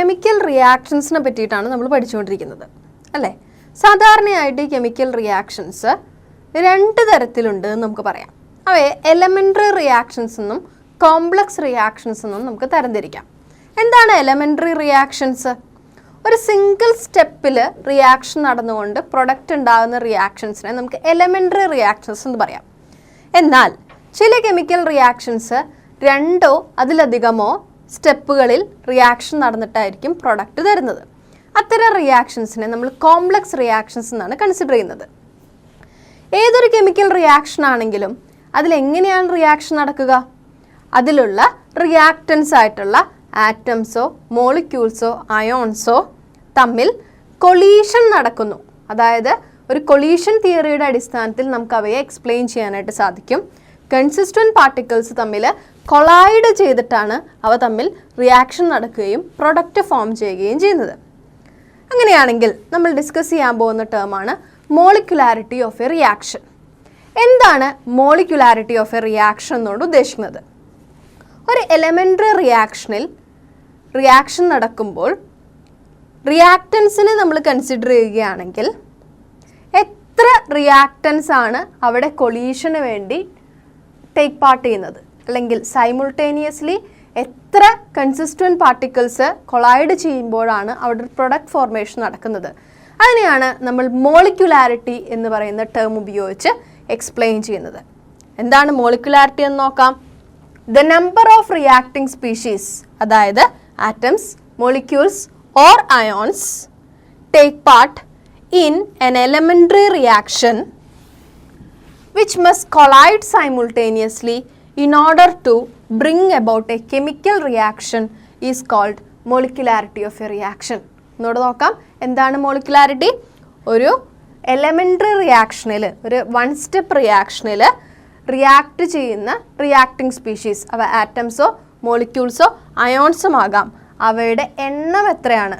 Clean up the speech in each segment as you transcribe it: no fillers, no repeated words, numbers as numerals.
Chemical റിയാക്ഷൻസിനെ പറ്റിയിട്ടാണ് നമ്മൾ പഠിച്ചുകൊണ്ടിരിക്കുന്നത് അല്ലേ. സാധാരണയായിട്ട് ഈ കെമിക്കൽ റിയാക്ഷൻസ് രണ്ട് തരത്തിലുണ്ട് എന്ന് നമുക്ക് പറയാം. അവയെ എലമെൻ്ററി റിയാക്ഷൻസ് എന്നും കോംപ്ലക്സ് റിയാക്ഷൻസ് എന്നും നമുക്ക് തരംതിരിക്കാം. എന്താണ് എലമെൻ്ററി റിയാക്ഷൻസ്? ഒരു സിംഗിൾ സ്റ്റെപ്പിൽ റിയാക്ഷൻ നടന്നുകൊണ്ട് പ്രൊഡക്റ്റ് ഉണ്ടാകുന്ന റിയാക്ഷൻസിനെ നമുക്ക് എലമെൻ്ററി റിയാക്ഷൻസ് എന്ന് പറയാം. എന്നാൽ ചില കെമിക്കൽ റിയാക്ഷൻസ് രണ്ടോ അതിലധികമോ സ്റ്റെപ്പുകളിൽ റിയാക്ഷൻ നടന്നിട്ടായിരിക്കും പ്രൊഡക്റ്റ് തരുന്നത്. അത്തരം റിയാക്ഷൻസിനെ നമ്മൾ കോംപ്ലക്സ് റിയാക്ഷൻസ് എന്നാണ് കൺസിഡർ ചെയ്യുന്നത്. ഏതൊരു കെമിക്കൽ റിയാക്ഷൻ ആണെങ്കിലും അതിലെങ്ങനെയാണ് റിയാക്ഷൻ നടക്കുക? അതിലുള്ള റിയാക്റ്റൻസ് ആയിട്ടുള്ള ആറ്റംസോ മോളിക്യൂൾസോ അയോൺസോ തമ്മിൽ കൊളീഷൻ നടക്കുന്നു. അതായത് ഒരു കൊളീഷൻ തിയറിയുടെ അടിസ്ഥാനത്തിൽ നമുക്ക് അവയെ എക്സ്പ്ലെയിൻ ചെയ്യാനായിട്ട് സാധിക്കും. കൺസിസ്റ്റന്റ് പാർട്ടിക്കിൾസ് തമ്മിൽ കൊളൈഡ് ചെയ്തിട്ടാണ് അവ തമ്മിൽ റിയാക്ഷൻ നടക്കുകയും പ്രൊഡക്റ്റ് ഫോം ചെയ്യുകയും ചെയ്യുന്നത്. അങ്ങനെയാണെങ്കിൽ നമ്മൾ ഡിസ്കസ് ചെയ്യാൻ പോകുന്ന ടേമാണ് മോളിക്യുലാരിറ്റി ഓഫ് എ റിയാക്ഷൻ. എന്താണ് മോളിക്യുലാരിറ്റി ഓഫ് എ റിയാക്ഷൻ എന്നുകൊണ്ട് ഉദ്ദേശിക്കുന്നത്? ഒരു എലമെൻ്ററി റിയാക്ഷനിൽ റിയാക്ഷൻ നടക്കുമ്പോൾ റിയാക്റ്റൻസിനെ നമ്മൾ കൺസിഡർ ചെയ്യുകയാണെങ്കിൽ എത്ര റിയാക്റ്റൻസ് ആണ് അവിടെ കൊളീഷന് വേണ്ടി ടേക്ക് പാർട്ട് ചെയ്യുന്നത്, അല്ലെങ്കിൽ സൈമുൾട്ടേനിയസ്ലി എത്ര കൺസിസ്റ്റന്റ് പാർട്ടിക്കിൾസ് കൊളൈഡ് ചെയ്യുമ്പോഴാണ് അവിടെ ഒരു പ്രൊഡക്റ്റ് ഫോർമേഷൻ നടക്കുന്നത്. അതിനെയാണ് നമ്മൾ മോളിക്യുലാരിറ്റി എന്ന് പറയുന്ന ടേം ഉപയോഗിച്ച് എക്സ്പ്ലെയിൻ ചെയ്യുന്നത്. എന്താണ് മോളിക്യുലാരിറ്റി എന്ന് നോക്കാം. The number of reacting species, അതായത് atoms, molecules or ions take part in an elementary reaction which must collide simultaneously in order to bring about a chemical reaction is called molecularity of a reaction. എന്നോട് നോക്കാം, എന്താണ് മോളിക്യുലാരിറ്റി? ഒരു elementary റിയാക്ഷനിൽ, ഒരു one step റിയാക്ഷനിൽ react ചെയ്യുന്ന reacting species, അവ ആറ്റംസോ മോളിക്യൂൾസോ അയോൺസും ആകാം, അവയുടെ എണ്ണം എത്രയാണ്?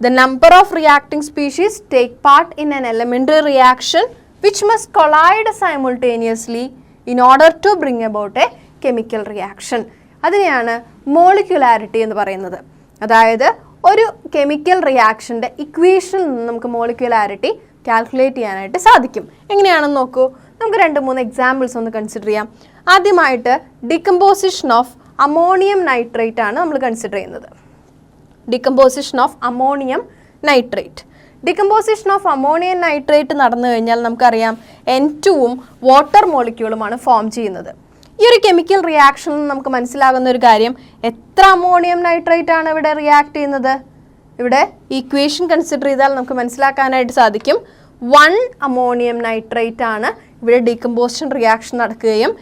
The number of reacting species take part in an elementary reaction which must collide simultaneously in order to bring about a chemical reaction. അതിനെയാണ് മോളിക്യുലാരിറ്റി എന്ന് പറയുന്നത്. അതായത് ഒരു കെമിക്കൽ റിയാക്ഷൻ്റെ ഇക്വേഷനിൽ നിന്ന് നമുക്ക് മോളിക്യുലാരിറ്റി കാൽക്കുലേറ്റ് ചെയ്യാനായിട്ട് സാധിക്കും. എങ്ങനെയാണെന്ന് നോക്കൂ. നമുക്ക് 2-3 എക്സാമ്പിൾസ് ഒന്ന് കൺസിഡർ ചെയ്യാം. ആദ്യമായിട്ട് ഡികമ്പോസിഷൻ ഓഫ് അമോണിയം നൈട്രേറ്റ് ആണ് നമ്മൾ കൺസിഡർ ചെയ്യുന്നത്. Decomposition of ammonium nitrate. Decomposition of ammonium nitrate നടന്നു കഴിഞ്ഞാൽ നമുക്കറിയാം N2-ഉം വാട്ടർ മോളിക്യൂളുമാണ് ഫോം ചെയ്യുന്നത്. ഈ ഒരു കെമിക്കൽ റിയാക്ഷനിൽ നമുക്ക് മനസ്സിലാകുന്ന ഒരു കാര്യം, എത്ര അമോണിയം നൈട്രേറ്റ് ആണ് ഇവിടെ റിയാക്ട് ചെയ്യുന്നത്? ഇവിടെ ഇക്വേഷൻ കൺസിഡർ ചെയ്താൽ നമുക്ക് മനസ്സിലാക്കാനായിട്ട് സാധിക്കും 1 അമോണിയം നൈട്രേറ്റ് ആണ് ഇവിടെ ഡീകമ്പോസിഷൻ റിയാക്ഷൻ നടക്കുകയും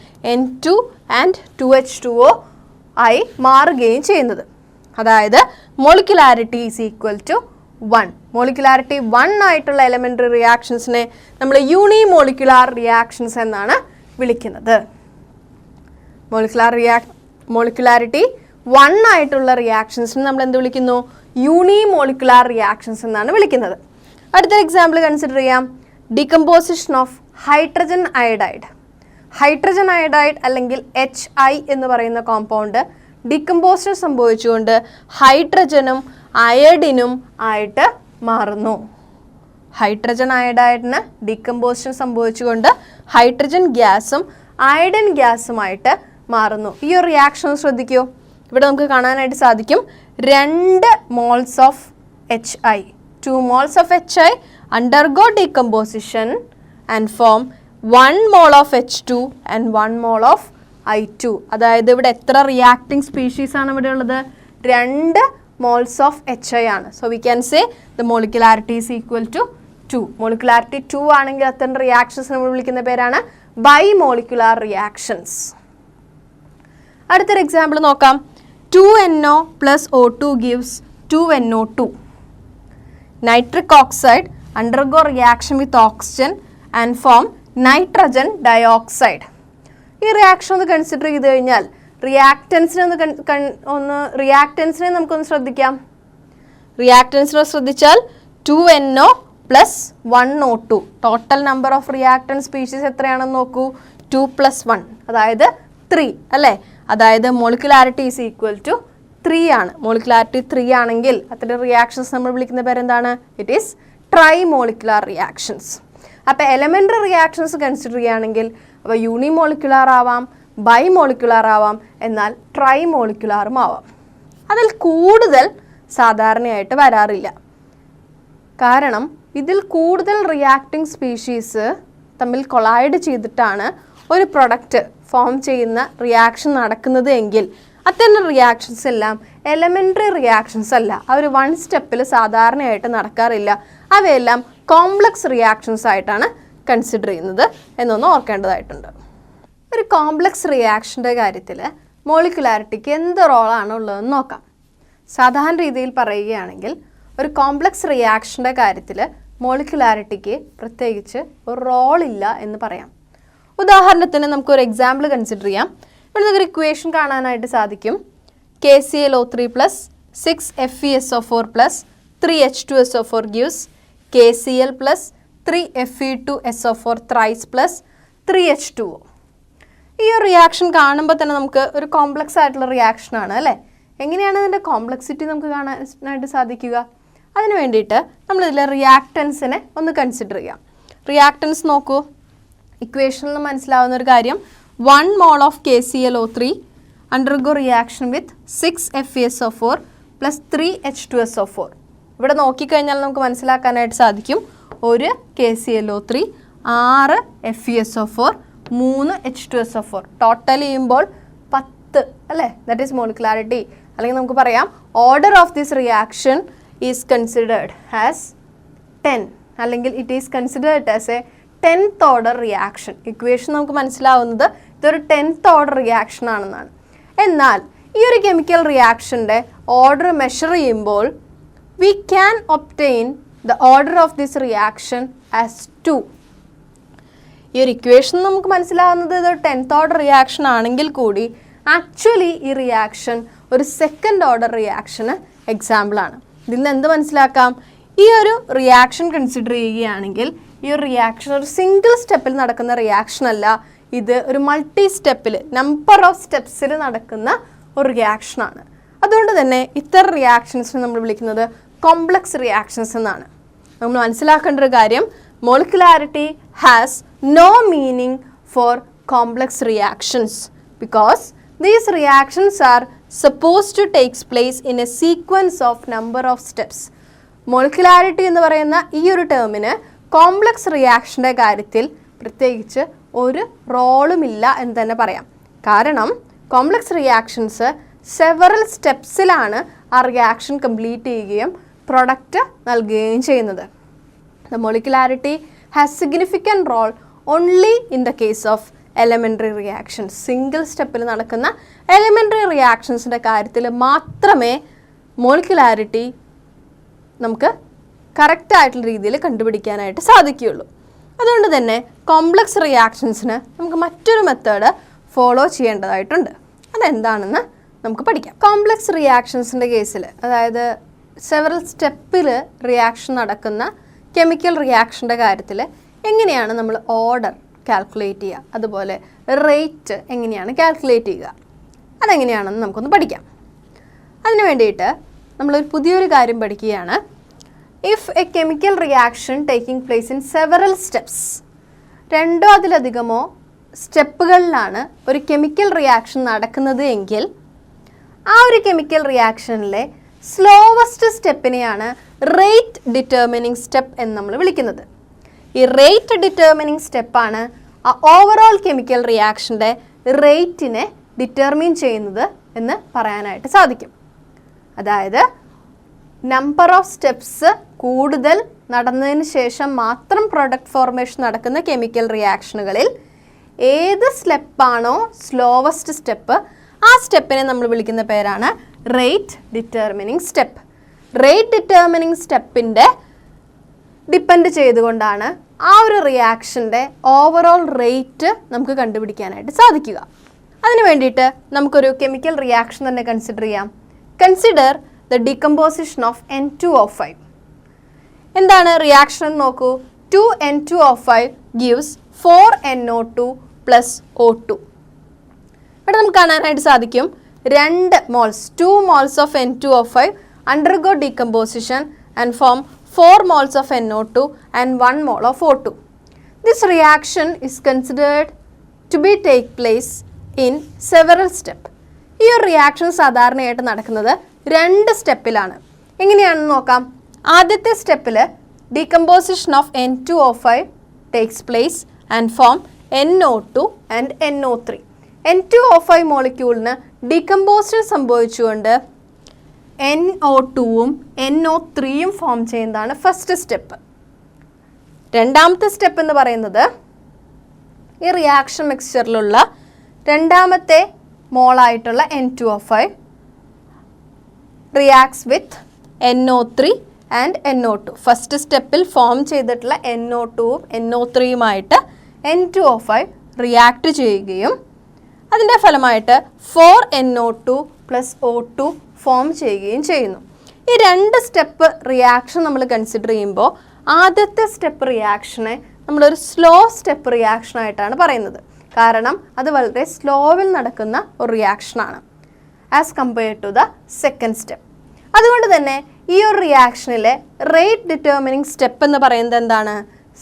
N2 ആൻഡ് 2H2O ആയി മാറുകയും ചെയ്യുന്നത്. അതായത് മോളിക്യുലാരിറ്റി ഈസ് ഈക്വൽ ടു 1. മോളിക്യുലാരിറ്റി 1 ആയിട്ടുള്ള എലമെൻ്ററി റിയാക്ഷൻസിനെ നമ്മൾ യൂണി മോളിക്യുലാർ റിയാക്ഷൻസ് എന്നാണ് വിളിക്കുന്നത്. മോളിക്യുലാരിറ്റി 1 ആയിട്ടുള്ള റിയാക്ഷൻസിനെ നമ്മൾ എന്ത് വിളിക്കുന്നു? യൂണി മോളിക്യുലാർ റിയാക്ഷൻസ് എന്നാണ് വിളിക്കുന്നത്. അടുത്ത എക്സാമ്പിൾ കൺസിഡർ ചെയ്യാം. Decomposition of hydrogen iodide. Hydrogen iodide അല്ലെങ്കിൽ HI എന്ന് പറയുന്ന കോമ്പൗണ്ട് ഡികമ്പോസിഷൻ സംഭവിച്ചുകൊണ്ട് ഹൈഡ്രജനും അയഡിനും ആയിട്ട് മാറുന്നു. ഹൈഡ്രജൻ അയഡൈഡിന് ഡികമ്പോസിഷൻ സംഭവിച്ചുകൊണ്ട് ഹൈഡ്രജൻ ഗ്യാസും അയഡിൻ ഗ്യാസുമായിട്ട് മാറുന്നു. ഈ ഒരു റിയാക്ഷൻ ശ്രദ്ധിക്കൂ. ഇവിടെ നമുക്ക് കാണാനായിട്ട് സാധിക്കും 2 moles of HI, 2 moles of HI undergo decomposition and form 1 mole of H2 and 1 mole of I2. അതായത് ഇവിടെ എത്ര റിയാക്ടിംഗ് സ്പീഷീസ് ആണ് ഇവിടെ ഉള്ളത്? 2 moles ഓഫ് HI ആണ്. So we can say the molecularity is equal to 2. Molecularity 2 ആണെങ്കിൽ അത്തരം reactions നമ്മൾ വിളിക്കുന്ന പേരാണ് ബൈ മോളിക്യുലാർ റിയാക്ഷൻസ്. അടുത്തൊരു എക്സാമ്പിൾ നോക്കാം. 2NO plus O2 gives 2NO2. Nitric oxide undergo reaction with oxygen and form nitrogen dioxide. ഈ reaction ഒന്ന് consider ചെയ്ത് കഴിഞ്ഞാൽ റിയാക്റ്റൻസിനെ നമുക്കൊന്ന് ശ്രദ്ധിക്കാം. റിയാക്റ്റൻസിനെ ശ്രദ്ധിച്ചാൽ 2NO plus 1O2. Total number of reactance species എത്രയാണെന്ന് നോക്കൂ. 2 + 1 അതായത് 3 അല്ലേ? അതായത് മോളിക്യുലാരിറ്റി ഈസ് ഈക്വൽ ടു 3 ആണ്, മോളിക്കുലാരിറ്റി 3 ആണെങ്കിൽ അത്തരം റിയാക്ഷൻസ് നമ്മൾ വിളിക്കുന്ന പേരെന്താണ്? It is try molecular reactions. അപ്പോൾ എലമെൻ്ററി റിയാക്ഷൻസ് കൺസിഡർ ചെയ്യുകയാണെങ്കിൽ അപ്പോൾ യൂണിമോളിക്കുലാർ ആവാം, ബൈമോളിക്കുലാർ ആവാം, എന്നാൽ ട്രൈ മോളിക്കുലാറും ആവാം. അതിൽ കൂടുതൽ സാധാരണയായിട്ട് വരാറില്ല. കാരണം ഇതിൽ കൂടുതൽ റിയാക്ടിങ് സ്പീഷീസ് തമ്മിൽ കൊളൈഡ് ചെയ്തിട്ടാണ് ഒരു പ്രൊഡക്റ്റ് ഫോം ചെയ്യുന്ന റിയാക്ഷൻ നടക്കുന്നത് എങ്കിൽ അത്തരം റിയാക്ഷൻസ് എല്ലാം എലമെൻ്ററി റിയാക്ഷൻസ് അല്ല. അവർ 1 സ്റ്റെപ്പിൽ സാധാരണയായിട്ട് നടക്കാറില്ല. അവയെല്ലാം കോംപ്ലക്സ് റിയാക്ഷൻസ് ആയിട്ടാണ് കൺസിഡർ ചെയ്യുന്നത് എന്നൊന്ന് ഓർക്കേണ്ടതായിട്ടുണ്ട്. ഒരു കോംപ്ലക്സ് റിയാക്ഷൻ്റെ കാര്യത്തിൽ മോളിക്കുലാരിറ്റിക്ക് എന്ത് റോളാണ് ഉള്ളതെന്ന് നോക്കാം. സാധാരണ രീതിയിൽ പറയുകയാണെങ്കിൽ ഒരു കോംപ്ലക്സ് റിയാക്ഷൻ്റെ കാര്യത്തിൽ മോളിക്കുലാരിറ്റിക്ക് പ്രത്യേകിച്ച് ഒരു റോളില്ല എന്ന് പറയാം. ഉദാഹരണത്തിന് നമുക്കൊരു എക്സാമ്പിൾ കൺസിഡർ ചെയ്യാം. ഇവിടെ ഒരു ഇക്വേഷൻ കാണാനായിട്ട് സാധിക്കും. KClO3 plus 6FeSO4 plus 3H2SO4 gives KCl plus 3Fe2SO4 thrice plus 3H2O. ഈ ഒരു റിയാക്ഷൻ കാണുമ്പോൾ തന്നെ നമുക്ക് ഒരു കോംപ്ലക്സ് ആയിട്ടുള്ള റിയാക്ഷൻ ആണ് അല്ലേ? എങ്ങനെയാണ് ഇതിൻ്റെ കോംപ്ലക്സിറ്റി നമുക്ക് കാണാനായിട്ട് സാധിക്കുക? അതിന് വേണ്ടിയിട്ട് നമ്മളിതിൽ റിയാക്റ്റൻസിനെ ഒന്ന് കൺസിഡർ ചെയ്യാം. റിയാക്റ്റൻസ് നോക്കൂ, ഇക്വേഷനിൽ നിന്ന് മനസ്സിലാവുന്ന ഒരു കാര്യം 1 mole of KClO3 undergo reaction with 6FeSO4 plus 3H2SO4. ഇവിടെ നോക്കിക്കഴിഞ്ഞാൽ നമുക്ക് മനസ്സിലാക്കാനായിട്ട് സാധിക്കും ഒരു KClO3, 6 FeSO4, 3 H2SO4 ടോട്ടൽ ചെയ്യുമ്പോൾ 10 അല്ലേ? That is molecularity. അല്ലെങ്കിൽ നമുക്ക് പറയാം order of this reaction is considered as 10 അല്ലെങ്കിൽ it is considered as A 10th order reaction. Equation നമുക്ക് മനസ്സിലാവുന്നത് ഇതൊരു 10th ഓർഡർ റിയാക്ഷൻ ആണെന്നാണ്. എന്നാൽ ഈ ഒരു കെമിക്കൽ റിയാക്ഷൻ്റെ ഓർഡർ മെഷർ ചെയ്യുമ്പോൾ we can obtain the order of this reaction as 2. ഈ ഒരു ഇക്വേഷൻ നമുക്ക് മനസ്സിലാവുന്നത് ഇതൊരു 10th ഓർഡർ റിയാക്ഷൻ ആണെങ്കിൽ കൂടി ആക്ച്വലി ഈ റിയാക്ഷൻ ഒരു 2nd ഓർഡർ റിയാക്ഷന് എക്സാമ്പിളാണ്. ഇതിൽ നിന്ന് എന്ത് മനസ്സിലാക്കാം? ഈ ഒരു റിയാക്ഷൻ കൺസിഡർ ചെയ്യുകയാണെങ്കിൽ ഈ ഒരു റിയാക്ഷൻ ഒരു സിംഗിൾ സ്റ്റെപ്പിൽ നടക്കുന്ന റിയാക്ഷൻ അല്ല, ഇത് ഒരു മൾട്ടി സ്റ്റെപ്പിൽ നമ്പർ ഓഫ് സ്റ്റെപ്സിൽ നടക്കുന്ന ഒരു റിയാക്ഷനാണ്. അതുകൊണ്ട് തന്നെ ഇത്തരം റിയാക്ഷൻസിനെ നമ്മൾ വിളിക്കുന്നത് കോംപ്ലക്സ് റിയാക്ഷൻസ് എന്നാണ്. നമ്മൾ മനസ്സിലാക്കേണ്ട ഒരു കാര്യം, molecularity has no meaning for complex reactions because these reactions are supposed to takes place in a sequence of number of steps. Molecularity എന്ന് പറയുന്ന ഈ ഒരു ടേമിന് കോംപ്ലക്സ് റിയാക്ഷൻ്റെ കാര്യത്തിൽ പ്രത്യേകിച്ച് ഒരു റോളുമില്ല എന്ന് തന്നെ പറയാം. കാരണം കോംപ്ലക്സ് റിയാക്ഷൻസ് സെവറൽ സ്റ്റെപ്സിലാണ് ആ റിയാക്ഷൻ കംപ്ലീറ്റ് ചെയ്യുകയും പ്രൊഡക്റ്റ് നൽകുകയും ചെയ്യുന്നത്. The molecularity has significant role only in the case of elementary reactions. Single സ്റ്റെപ്പിൽ നടക്കുന്ന എലമെൻ്ററി റിയാക്ഷൻസിൻ്റെ കാര്യത്തിൽ മാത്രമേ മോളിക്കുലാരിറ്റി നമുക്ക് കറക്റ്റായിട്ടുള്ള രീതിയിൽ കണ്ടുപിടിക്കാനായിട്ട് സാധിക്കുകയുള്ളൂ. അതുകൊണ്ട് തന്നെ കോംപ്ലക്സ് റിയാക്ഷൻസിന് നമുക്ക് മറ്റൊരു മെത്തേഡ് ഫോളോ ചെയ്യേണ്ടതായിട്ടുണ്ട്. അതെന്താണെന്ന് നമുക്ക് പഠിക്കാം. കോംപ്ലക്സ് റിയാക്ഷൻസിൻ്റെ കേസിൽ, അതായത് സെവറൽ സ്റ്റെപ്പിൽ റിയാക്ഷൻ നടക്കുന്ന കെമിക്കൽ റിയാക്ഷൻ്റെ കാര്യത്തിൽ എങ്ങനെയാണ് നമ്മൾ ഓർഡർ കാൽക്കുലേറ്റ് ചെയ്യുക, അതുപോലെ റേറ്റ് എങ്ങനെയാണ് കാൽക്കുലേറ്റ് ചെയ്യുക, അതെങ്ങനെയാണെന്ന് നമുക്കൊന്ന് പഠിക്കാം. അതിന് വേണ്ടിയിട്ട് നമ്മളൊരു പുതിയൊരു കാര്യം പഠിക്കുകയാണ്. If A chemical reaction taking place in several steps, 2 അതിലധികമോ സ്റ്റെപ്പുകളിലാണ് ഒരു കെമിക്കൽ റിയാക്ഷൻ നടക്കുന്നത് എങ്കിൽ ആ ഒരു കെമിക്കൽ റിയാക്ഷനിലെ സ്ലോവസ്റ്റ് സ്റ്റെപ്പിനെയാണ് റേറ്റ് ഡിറ്റർമിനിങ് സ്റ്റെപ്പ് എന്ന് നമ്മൾ വിളിക്കുന്നത്. ഈ റേറ്റ് ഡിറ്റർമിനിങ് സ്റ്റെപ്പാണ് ആ ഓവറോൾ കെമിക്കൽ റിയാക്ഷൻ്റെ റേറ്റിനെ ഡിറ്റർമിൻ ചെയ്യുന്നത് എന്ന് പറയാനായിട്ട് സാധിക്കും. അതായത് നമ്പർ ഓഫ് സ്റ്റെപ്സ് കൂടുതൽ നടന്നതിന് ശേഷം മാത്രം പ്രൊഡക്റ്റ് ഫോർമേഷൻ നടക്കുന്ന കെമിക്കൽ റിയാക്ഷനുകളിൽ ഏത് സ്റ്റെപ്പാണോ സ്ലോവസ്റ്റ് സ്റ്റെപ്പ്, ആ സ്റ്റെപ്പിനെ നമ്മൾ വിളിക്കുന്ന പേരാണ് rate determining step. Rate determining സ്റ്റെപ്പിൻ്റെ ഡിപ്പെൻഡ് ചെയ്തുകൊണ്ടാണ് ആ ഒരു റിയാക്ഷൻ്റെ ഓവറോൾ റേറ്റ് നമുക്ക് കണ്ടുപിടിക്കാനായിട്ട് സാധിക്കുക. അതിന് വേണ്ടിയിട്ട് നമുക്കൊരു കെമിക്കൽ റിയാക്ഷൻ തന്നെ കൺസിഡർ ചെയ്യാം. Consider the decomposition of N2O5. എന്താണ് റിയാക്ഷൻ എന്ന് നോക്കൂ. 2N2O5 gives 4NO2 plus O2. ഇവിടെ നമുക്ക് കാണാനായിട്ട് സാധിക്കും 2 moles of N2O5 undergo decomposition and form 4 moles of NO2 and 1 mole of O2. This reaction is considered to be take place in several steps. ഈ ഒരു reaction സാധാരണയായിട്ട് നടക്കുന്നത് 2 സ്റ്റെപ്പിലാണ്. എങ്ങനെയാണെന്ന് നോക്കാം. ആദ്യത്തെ സ്റ്റെപ്പിൽ decomposition of N2O5 takes place and form NO2 and NO3. N2O5 മോളിക്യൂളിന് ഡീകമ്പോസിഷൻ സംഭവിച്ചുകൊണ്ട് NO2ഉം NO3യും ഫോം ചെയ്യുന്നതാണ് ഫസ്റ്റ് സ്റ്റെപ്പ്. രണ്ടാമത്തെ സ്റ്റെപ്പ് എന്ന് പറയുന്നത് ഈ റിയാക്ഷൻ മിക്സ്ചറിലുള്ള രണ്ടാമത്തെ മോളായിട്ടുള്ള N2O5 reacts with NO3 and NO2. First സ്റ്റെപ്പിൽ ഫോം ചെയ്തിട്ടുള്ള NO2ഉം NO3യുമായിട്ട് N2O5 റിയാക്ട് ചെയ്യുകയും അതിൻ്റെ ഫലമായിട്ട് 4NO2 + O2 ഫോം ചെയ്യുകയും ചെയ്യുന്നു. ഈ 2 സ്റ്റെപ്പ് റിയാക്ഷൻ നമ്മൾ കൺസിഡർ ചെയ്യുമ്പോൾ ആദ്യത്തെ സ്റ്റെപ്പ് റിയാക്ഷനെ നമ്മളൊരു സ്ലോ സ്റ്റെപ്പ് റിയാക്ഷൻ ആയിട്ടാണ് പറയുന്നത്. കാരണം അത് വളരെ സ്ലോവിൽ നടക്കുന്ന ഒരു റിയാക്ഷനാണ് as compared to the second step. അതുകൊണ്ട് തന്നെ ഈ ഒരു റിയാക്ഷനിലെ റേറ്റ് ഡിറ്റർമിനിങ് സ്റ്റെപ്പ് എന്ന് പറയുന്നത് എന്താണ്?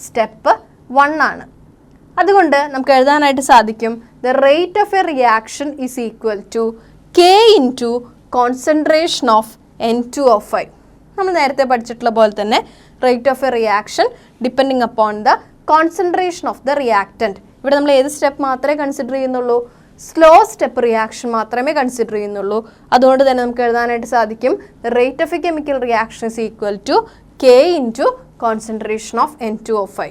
സ്റ്റെപ്പ് 1 ആണ്. അതുകൊണ്ട് നമുക്ക് എഴുതാനായിട്ട് സാധിക്കും the rate of a reaction is equal to K into concentration of N2O5. നമ്മൾ നേരത്തെ പഠിച്ചിട്ടുള്ള പോലെ തന്നെ rate of a reaction depending upon the concentration of the reactant. ഇവിടെ നമ്മൾ ഏത് സ്റ്റെപ്പ് മാത്രമേ കൺസിഡർ ചെയ്യുന്നുള്ളൂ? സ്ലോ സ്റ്റെപ്പ് റിയാക്ഷൻ മാത്രമേ കൺസിഡർ ചെയ്യുന്നുള്ളൂ. അതുകൊണ്ട് തന്നെ നമുക്ക് എഴുതാനായിട്ട് സാധിക്കും rate of a chemical reaction is equal to K into concentration of N2O5.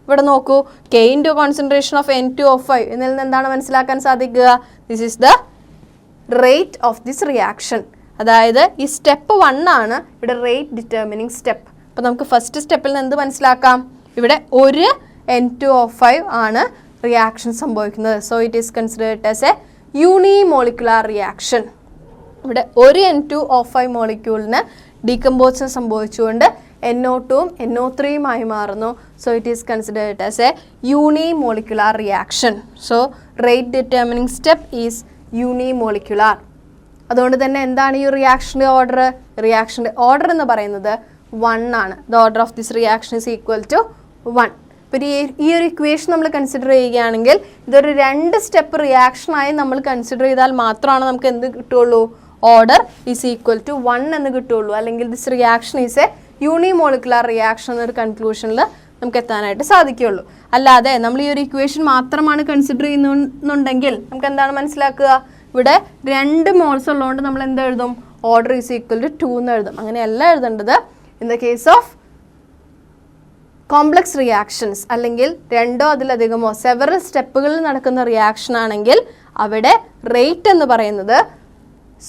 ഇവിടെ നോക്കൂ, K into concentration of N2O5 എന്നതിൽ നിന്ന് എന്താണ് മനസ്സിലാക്കാൻ സാധിക്കുക? This is the rate of this reaction. അതായത് ഈ സ്റ്റെപ്പ് 1 ആണ് ഇവിടെ റേറ്റ് ഡിറ്റർമിനിങ് സ്റ്റെപ്പ്. അപ്പോൾ നമുക്ക് ഫസ്റ്റ് സ്റ്റെപ്പിൽ നിന്ന് എന്ത് മനസ്സിലാക്കാം? ഇവിടെ ഒരു N2O5 ആണ് റിയാക്ഷൻ സംഭവിക്കുന്നത്. So it is considered as A unimolecular reaction. ഇവിടെ ഒരു N2O5 മോളിക്യൂളിന് ഡീകമ്പോസിഷൻ സംഭവിച്ചുകൊണ്ട് NO2ഉം NO3യുമായി മാറുന്നു. So it is considered as A unimolecular reaction. So rate determining step is unimolecular. അതുകൊണ്ട് തന്നെ എന്താണ് ഈ റിയാക്ഷൻ്റെ ഓർഡർ? റിയാക്ഷൻ്റെ ഓർഡർ എന്ന് പറയുന്നത് 1 ആണ്. The order of this reaction is equal to 1. ഇപ്പോൾ ഈ ഒരു ഇക്വേഷൻ നമ്മൾ കൺസിഡർ ചെയ്യുകയാണെങ്കിൽ ഇതൊരു 2 സ്റ്റെപ്പ് റിയാക്ഷനായി നമ്മൾ കൺസിഡർ ചെയ്താൽ മാത്രമാണ് നമുക്ക് എന്ത് കിട്ടുള്ളൂ? ഓർഡർ ഈസ് ഈക്വൽ ടു 1 എന്ന് കിട്ടുള്ളൂ. അല്ലെങ്കിൽ this reaction is A unimolecular reaction എന്നൊരു കൺക്ലൂഷനിൽ നമുക്ക് എത്താനായിട്ട് സാധിക്കുകയുള്ളൂ. അല്ലാതെ നമ്മൾ ഈ ഒരു ഇക്വേഷൻ മാത്രമാണ് കൺസിഡർ ചെയ്യുന്നുണ്ടെങ്കിൽ നമുക്ക് എന്താണ് മനസ്സിലാക്കുക? ഇവിടെ 2 മോൾസ് ഉള്ളതുകൊണ്ട് നമ്മൾ എന്ത് എഴുതും? ഓർഡർ ഈസ് ഈക്വൽ ടു 2 എന്ന് എഴുതും. അങ്ങനെയല്ല എഴുതേണ്ടത്. In the case of complex reactions അല്ലെങ്കിൽ 2ഓ അതിലധികമോ സെവറൽ സ്റ്റെപ്പുകളിൽ നടക്കുന്ന റിയാക്ഷൻ ആണെങ്കിൽ അവിടെ റേറ്റ് എന്ന് പറയുന്നത്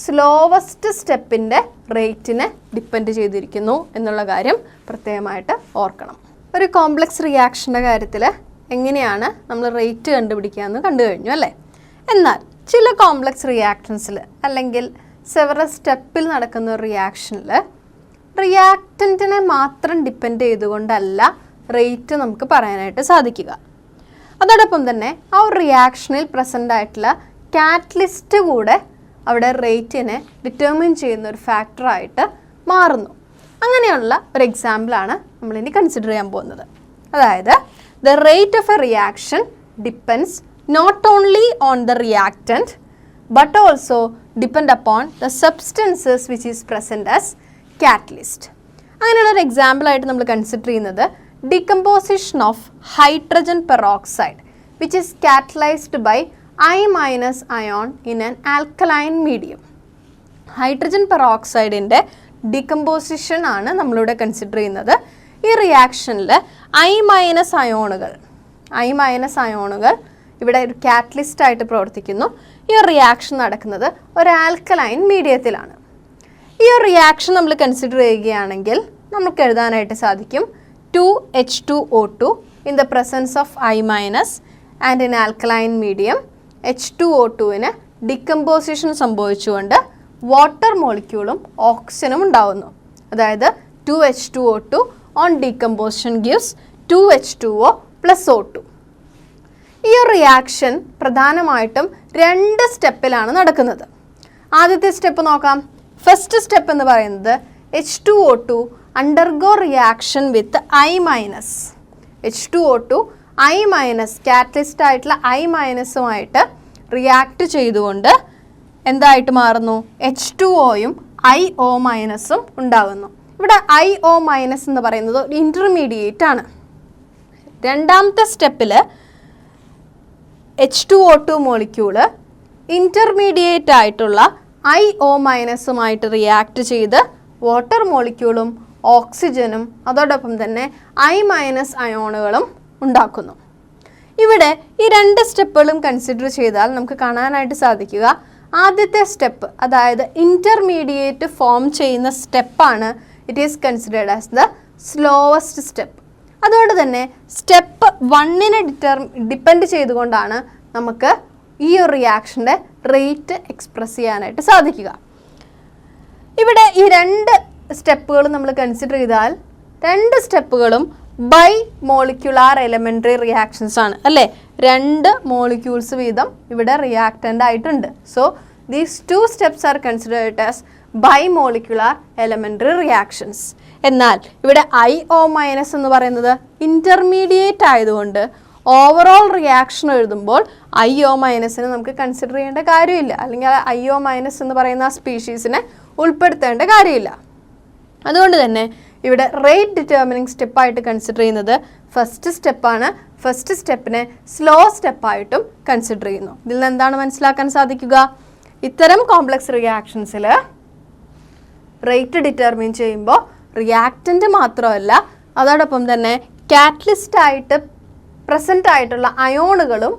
സ്ലോവസ്റ്റ് സ്റ്റെപ്പിൻ്റെ റേറ്റിനെ ഡിപ്പെൻഡ് ചെയ്തിരിക്കുന്നു എന്നുള്ള കാര്യം പ്രത്യേകമായിട്ട് ഓർക്കണം. ഒരു കോംപ്ലക്സ് റിയാക്ഷൻ്റെ കാര്യത്തിൽ എങ്ങനെയാണ് നമ്മൾ റേറ്റ് കണ്ടുപിടിക്കുക എന്ന് കണ്ടു കഴിഞ്ഞു അല്ലേ? എന്നാൽ ചില കോംപ്ലക്സ് റിയാക്ഷൻസിൽ അല്ലെങ്കിൽ സെവറൽ സ്റ്റെപ്പിൽ നടക്കുന്ന റിയാക്ഷനിൽ റിയാക്റ്റൻറ്റിനെ മാത്രം ഡിപ്പെൻഡ് ചെയ്തുകൊണ്ടല്ല റേറ്റ് നമുക്ക് പറയാനായിട്ട് സാധിക്കുക. അതോടൊപ്പം തന്നെ ആ ഒരു റിയാക്ഷനിൽ പ്രസൻ്റ് ആയിട്ടുള്ള കാറ്റലിസ്റ്റ് കൂടെ അവിടെ റേറ്റിനെ ഡിറ്റർമിൻ ചെയ്യുന്ന ഒരു ഫാക്ടറായിട്ട് മാറുന്നു. അങ്ങനെയുള്ള ഒരു എക്സാമ്പിളാണ് നമ്മളിനി കൺസിഡർ ചെയ്യാൻ പോകുന്നത്. അതായത് the rate of a reaction depends not only on the reactant but also depend upon the substances which is present as catalyst. അങ്ങനെയുള്ള ഒരു എക്സാമ്പിളായിട്ട് നമ്മൾ കൺസിഡർ ചെയ്യുന്നത് decomposition of hydrogen peroxide which is catalyzed by I- ion in an alkaline medium. Hydrogen പെറോക്സൈഡിൻ്റെ decomposition ആണ് നമ്മളിവിടെ consider ചെയ്യുന്നത്. ഈ റിയാക്ഷനിൽ അയോണുകൾ ഇവിടെ ഒരു കാറ്റലിസ്റ്റ് ആയിട്ട് പ്രവർത്തിക്കുന്നു. ഈ റിയാക്ഷൻ നടക്കുന്നത് ഒരു ആൽക്കലൈൻ മീഡിയത്തിലാണ്. ഈ ഒരു റിയാക്ഷൻ നമ്മൾ കൺസിഡർ ചെയ്യുകയാണെങ്കിൽ നമുക്ക് എഴുതാനായിട്ട് സാധിക്കും 2H2O2 in the presence of I- and in alkaline medium H2O2-ന് ഡികമ്പോസിഷൻ സംഭവിച്ചുകൊണ്ട് വാട്ടർ മോളിക്യൂളും ഓക്സിജനും ഉണ്ടാവുന്നു. അതായത് 2H2O2 on decomposition gives 2H2O + O2. ഈ റിയാക്ഷൻ പ്രധാനമായിട്ടും 2 സ്റ്റെപ്പിലാണ് നടക്കുന്നത്. ആദ്യത്തെ സ്റ്റെപ്പ് നോക്കാം. ഫസ്റ്റ് സ്റ്റെപ്പ് എന്ന് പറയുന്നത് H2O2 undergo reaction with I-. H2O2 I- catalyst ആയിട്ടുള്ള I- റിയാക്ട് ചെയ്തുകൊണ്ട് എന്തായിട്ട് മാറുന്നു? H2Oയും IO- ഉണ്ടാകുന്നു. ഇവിടെ IO- എന്ന് പറയുന്നത് ഇന്റർമീഡിയറ്റ് ആണ്. രണ്ടാമത്തെ സ്റ്റെപ്പിൽ H2O2 മോളിക്യൂള് ഇന്റർമീഡിയറ്റ് ആയിട്ടുള്ള IO- റിയാക്ട് ചെയ്ത് വാട്ടർ മോളിക്യൂളും ഓക്സിജനും അതോടൊപ്പം തന്നെ I- അയോണുകളും ഉണ്ടാക്കുന്നു. ഇവിടെ ഈ രണ്ട് സ്റ്റെപ്പുകളും കൺസിഡർ ചെയ്താൽ നമുക്ക് കാണാനായിട്ട് സാധിക്കുക, ആദ്യത്തെ സ്റ്റെപ്പ് അതായത് ഇന്റർമീഡിയറ്റ് ഫോം ചെയ്യുന്ന സ്റ്റെപ്പാണ് it is considered as the slowest step. അതുകൊണ്ട് തന്നെ സ്റ്റെപ്പ് 1നെ ഡിപ്പെൻഡ് ചെയ്തുകൊണ്ടാണ് നമുക്ക് ഈ ഒരു റിയാക്ഷൻ്റെ റേറ്റ് എക്സ്പ്രസ് ചെയ്യാനായിട്ട് സാധിക്കുക. ഇവിടെ ഈ രണ്ട് സ്റ്റെപ്പുകളും നമ്മൾ കൺസിഡർ ചെയ്താൽ രണ്ട് സ്റ്റെപ്പുകളും ബൈ മോളിക്യുലാർ എലമെൻ്ററി റിയാക്ഷൻസ് ആണ് അല്ലേ? രണ്ട് മോളിക്യൂൾസ് വീതം ഇവിടെ റിയാക്റ്റൻ്റ് ആയിട്ടുണ്ട്. So these 2 steps are considered as bimolecular elementary reactions. എന്നാൽ ഇവിടെ IO- എന്ന് പറയുന്നത് ഇൻ്റർമീഡിയറ്റ് ആയതുകൊണ്ട് ഓവറോൾ റിയാക്ഷൻ എഴുതുമ്പോൾ IO- നമുക്ക് കൺസിഡർ ചെയ്യേണ്ട കാര്യമില്ല, അല്ലെങ്കിൽ IO- എന്ന് പറയുന്ന ആ സ്പീഷീസിനെ ഉൾപ്പെടുത്തേണ്ട കാര്യമില്ല. അതുകൊണ്ട് തന്നെ ഇവിടെ റേറ്റ് ഡിറ്റർമിനിങ് സ്റ്റെപ്പായിട്ട് കൺസിഡർ ചെയ്യുന്നത് ഫസ്റ്റ് സ്റ്റെപ്പാണ്. ഫസ്റ്റ് സ്റ്റെപ്പിനെ സ്ലോ സ്റ്റെപ്പായിട്ടും കൺസിഡർ ചെയ്യുന്നു. ഇതിൽ നിന്ന് എന്താണ് മനസ്സിലാക്കാൻ സാധിക്കുക? ഇത്തരം കോംപ്ലക്സ് റിയാക്ഷൻസിൽ റേറ്റ് ഡിറ്റർമിൻ ചെയ്യുമ്പോൾ റിയാക്റ്റൻ്റ് മാത്രമല്ല അതോടൊപ്പം തന്നെ കാറ്റലിസ്റ്റായിട്ട് പ്രസൻ്റ് ആയിട്ടുള്ള അയോണുകളും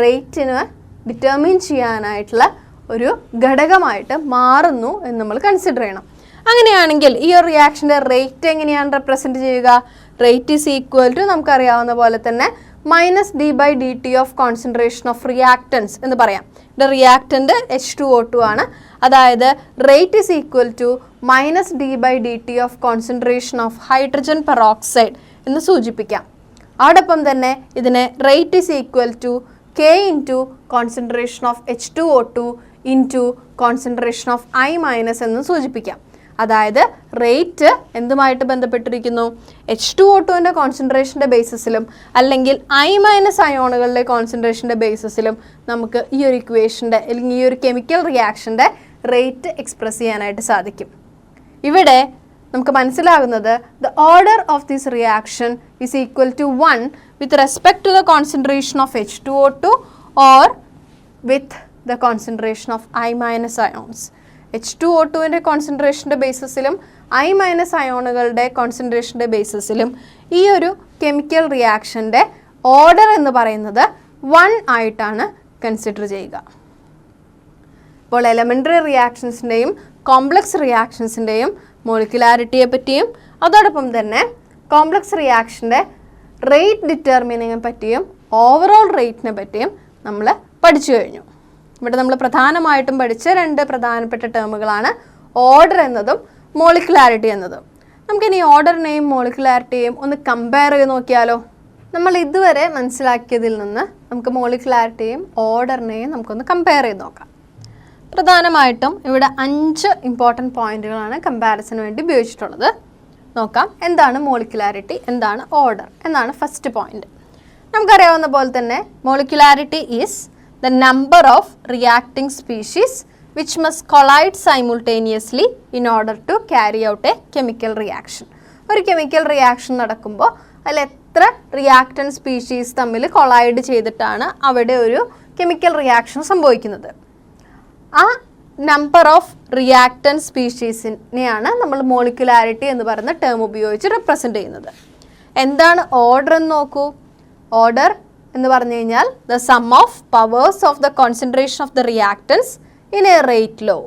റേറ്റിന് ഡിറ്റർമിൻ ചെയ്യാനായിട്ടുള്ള ഒരു ഘടകമായിട്ട് മാറുന്നു എന്ന് നമ്മൾ കൺസിഡർ ചെയ്യണം. അങ്ങനെയാണെങ്കിൽ ഈ ഒരു റിയാക്ഷൻ്റെ റേറ്റ് എങ്ങനെയാണ് റെപ്രസെൻറ്റ് ചെയ്യുക? റേറ്റ് ഈസ് ഈക്വൽ ടു നമുക്കറിയാവുന്ന പോലെ തന്നെ -d/dt of concentration of reactance എന്ന് പറയാം. ഇവിടെ റിയാക്റ്റൻ്റ് H2O2 ആണ്. അതായത് rate is equal to -d/dt of concentration of hydrogen peroxide എന്ന് സൂചിപ്പിക്കാം. അതോടൊപ്പം തന്നെ ഇതിനെ rate is equal to K into concentration of H2O2 into concentration of I- എന്ന് സൂചിപ്പിക്കാം. അതായത് റേറ്റ് എന്തുമായിട്ട് ബന്ധപ്പെട്ടിരിക്കുന്നു? H2O2ൻ്റെ കോൺസെൻട്രേഷൻ്റെ ബേസിസിലും അല്ലെങ്കിൽ I- അയോണുകളുടെ കോൺസെൻട്രേഷൻ്റെ ബേസിസിലും നമുക്ക് ഈ ഒരു ഇക്വേഷൻ്റെ അല്ലെങ്കിൽ ഈ ഒരു കെമിക്കൽ റിയാക്ഷൻ്റെ റേറ്റ് എക്സ്പ്രസ് ചെയ്യാനായിട്ട് സാധിക്കും. ഇവിടെ നമുക്ക് മനസ്സിലാകുന്നത് the order of this reaction is equal to 1 with respect to the concentration of H2O2 or with the concentration of I- ions. H2O2ൻ്റെ കോൺസെൻട്രേഷൻ്റെ ബേസിസിലും I- അയോണുകളുടെ കോൺസെൻട്രേഷൻ്റെ ബേസിസിലും ഈ ഒരു കെമിക്കൽ റിയാക്ഷൻ്റെ ഓർഡർ എന്ന് പറയുന്നത് 1 ആയിട്ടാണ് കൺസിഡർ ചെയ്യുക. അപ്പോൾ എലമെൻ്ററി റിയാക്ഷൻസിൻ്റെയും കോംപ്ലക്സ് റിയാക്ഷൻസിൻ്റെയും മോളിക്കുലാരിറ്റിയെ പറ്റിയും അതോടൊപ്പം തന്നെ കോംപ്ലക്സ് റിയാക്ഷൻ്റെ റേറ്റ് ഡിറ്റർമിനിങ്ങിനെ പറ്റിയും ഓവറോൾ റേറ്റിനെ പറ്റിയും നമ്മൾ പഠിച്ചു കഴിഞ്ഞു. ഇവിടെ നമ്മൾ പ്രധാനമായിട്ടും പഠിച്ച രണ്ട് പ്രധാനപ്പെട്ട ടേമുകളാണ് ഓർഡർ എന്നതും മോളിക്കുലാരിറ്റി എന്നതും. നമുക്കിനി ഓർഡറിനെയും മോളിക്കുലാരിറ്റിയെയും ഒന്ന് കമ്പയർ ചെയ്ത് നോക്കിയാലോ? നമ്മൾ ഇതുവരെ മനസ്സിലാക്കിയതിൽ നിന്ന് നമുക്ക് മോളിക്കുലാരിറ്റിയെയും ഓർഡറിനെയും നമുക്കൊന്ന് കമ്പയർ ചെയ്ത് നോക്കാം. പ്രധാനമായിട്ടും ഇവിടെ 5 ഇമ്പോർട്ടൻറ്റ് പോയിന്റുകളാണ് കമ്പാരിസന് വേണ്ടി ഉപയോഗിച്ചിട്ടുള്ളത്. നോക്കാം എന്താണ് മോളിക്കുലാരിറ്റി, എന്താണ് ഓർഡർ എന്നാണ് ഫസ്റ്റ് പോയിന്റ്. നമുക്കറിയാവുന്ന പോലെ തന്നെ molecularity is the number of reacting species which must collide simultaneously in order to carry out a chemical reaction. ഒരു കെമിക്കൽ റിയാക്ഷൻ നടക്കുമ്പോൾ അതിൽ എത്ര റിയാക്റ്റൻറ്റ് സ്പീഷീസ് തമ്മിൽ കൊളൈഡ് ചെയ്തിട്ടാണ് അവിടെ ഒരു കെമിക്കൽ റിയാക്ഷൻ സംഭവിക്കുന്നത്. ആ നമ്പർ ഓഫ് റിയാക്റ്റൻറ്റ് സ്പീഷീസിനെയാണ് നമ്മൾ മോളിക്കുലാരിറ്റി എന്ന് പറയുന്ന ടേം ഉപയോഗിച്ച് റെപ്രസെൻ്റ് ചെയ്യുന്നത്. എന്താണ് ഓർഡർ എന്ന് നോക്കൂ. ഓർഡർ എന്ന് പറഞ്ഞു കഴിഞ്ഞാൽ the sum of powers of the concentration of the reactants in a rate law.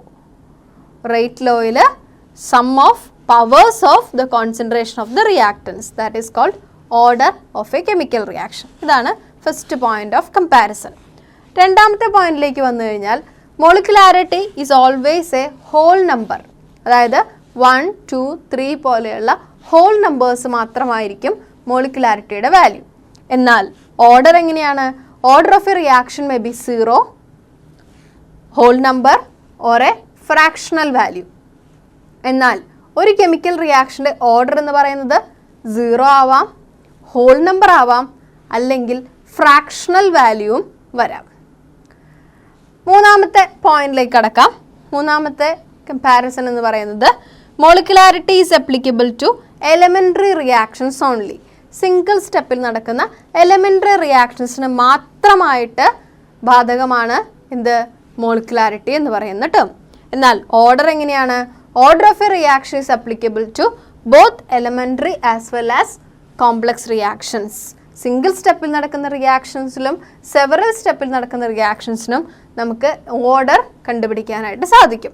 Rate ലോയിൽ sum of powers of the concentration of the reactants that is called order of a chemical reaction. ഇതാണ് first point of comparison. രണ്ടാമത്തെ പോയിന്റിലേക്ക് വന്നു കഴിഞ്ഞാൽ molecularity is always a whole number. അതായത് 1, 2, 3 പോലെയുള്ള whole numbers മാത്രമായിരിക്കും മോളിക്കുലാരിറ്റിയുടെ വാല്യൂ. എന്നാൽ ഓർഡർ എങ്ങനെയാണ്? Order of a reaction may be 0, whole number or a fractional value. എന്നാൽ ഒരു കെമിക്കൽ റിയാക്ഷൻ്റെ ഓർഡർ എന്ന് പറയുന്നത് 0 ആവാം, ഹോൾ നമ്പർ ആവാം, അല്ലെങ്കിൽ ഫ്രാക്ഷണൽ വാല്യൂവും വരാം. മൂന്നാമത്തെ പോയിന്റിലേക്ക് കടക്കാം. മൂന്നാമത്തെ കമ്പാരിസൺ എന്ന് പറയുന്നത് molecularity is applicable to elementary reactions only. Single സ്റ്റെപ്പിൽ നടക്കുന്ന എലമെൻ്ററി റിയാക്ഷൻസിന് മാത്രമായിട്ട് ബാധകമാണ് എന്ത് മോളിക്കുലാരിറ്റി എന്ന് പറയുന്ന ടേം. എന്നാൽ ഓർഡർ എങ്ങനെയാണ്? Order of a reaction is applicable to both elementary as well as complex reactions. Single സ്റ്റെപ്പിൽ നടക്കുന്ന റിയാക്ഷൻസിലും സെവറൽ സ്റ്റെപ്പിൽ നടക്കുന്ന റിയാക്ഷൻസിനും നമുക്ക് ഓർഡർ കണ്ടുപിടിക്കാനായിട്ട് സാധിക്കും.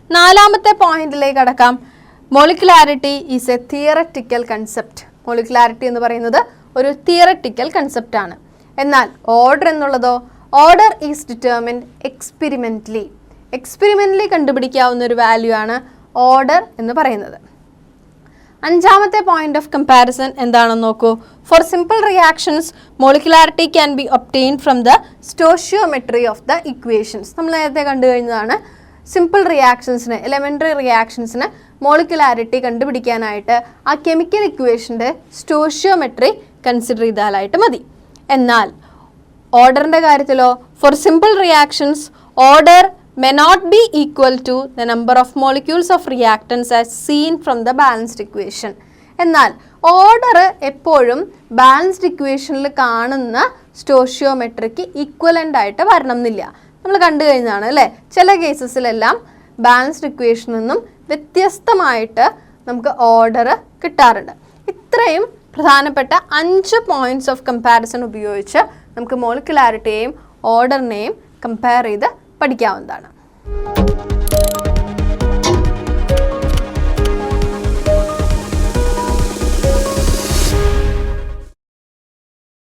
നാലാമത്തെ പോയിന്റിലേക്ക് കടക്കാം. Molecularity is a theoretical concept. Molecularity എന്ന് പറയുന്നത് ഒരു തിയററ്റിക്കൽ കൺസെപ്റ്റ് ആണ്. എന്നാൽ ഓർഡർ എന്നുള്ളതോ? Order is determined experimentally. Experimentally കണ്ടുപിടിക്കാവുന്ന ഒരു വാല്യൂ ആണ് ഓർഡർ എന്ന് പറയുന്നത്. അഞ്ചാമത്തെ പോയിന്റ് ഓഫ് കമ്പാരിസൺ എന്താണെന്ന് നോക്കൂ. For simple reactions molecularity can be obtain from the stoichiometry of the equations. നമ്മൾ നേരത്തെ കണ്ടു കഴിഞ്ഞതാണ്. സിമ്പിൾ റിയാക്ഷൻസിന്, എലമെൻ്ററി റിയാക്ഷൻസിന് മോളിക്കുലാരിറ്റി കണ്ടുപിടിക്കാനായിട്ട് ആ കെമിക്കൽ ഇക്വേഷൻ്റെ സ്റ്റോഷിയോമെട്രി കൺസിഡർ ചെയ്താലായിട്ട് മതി. എന്നാൽ ഓർഡറിൻ്റെ കാര്യത്തിലോ? For simple reactions order may not be equal to the number of molecules of reactants as seen from the balanced equation. എന്നാൽ ഓർഡർ എപ്പോഴും ബാലൻസ്ഡ് ഇക്വേഷനിൽ കാണുന്ന സ്റ്റോഷിയോമെട്രിക്ക് ഈക്വലൻ്റ് ആയിട്ട് വരണം എന്നില്ല. നമ്മൾ കണ്ടു കഴിഞ്ഞതാണ് അല്ലേ? ചില കേസസിലെല്ലാം ബാലൻസ്ഡ് ഇക്വേഷനിൽ നിന്നും വ്യത്യസ്തമായിട്ട് നമുക്ക് ഓർഡർ കിട്ടാറുണ്ട്. ഇത്രയും പ്രധാനപ്പെട്ട 5 പോയിന്റ്സ് ഓഫ് കമ്പാരിസൺ ഉപയോഗിച്ച് നമുക്ക് മോളിക്കുലാരിറ്റിയെയും ഓർഡറിനെയും കമ്പയർ ചെയ്ത് പഠിക്കാവുന്നതാണ്.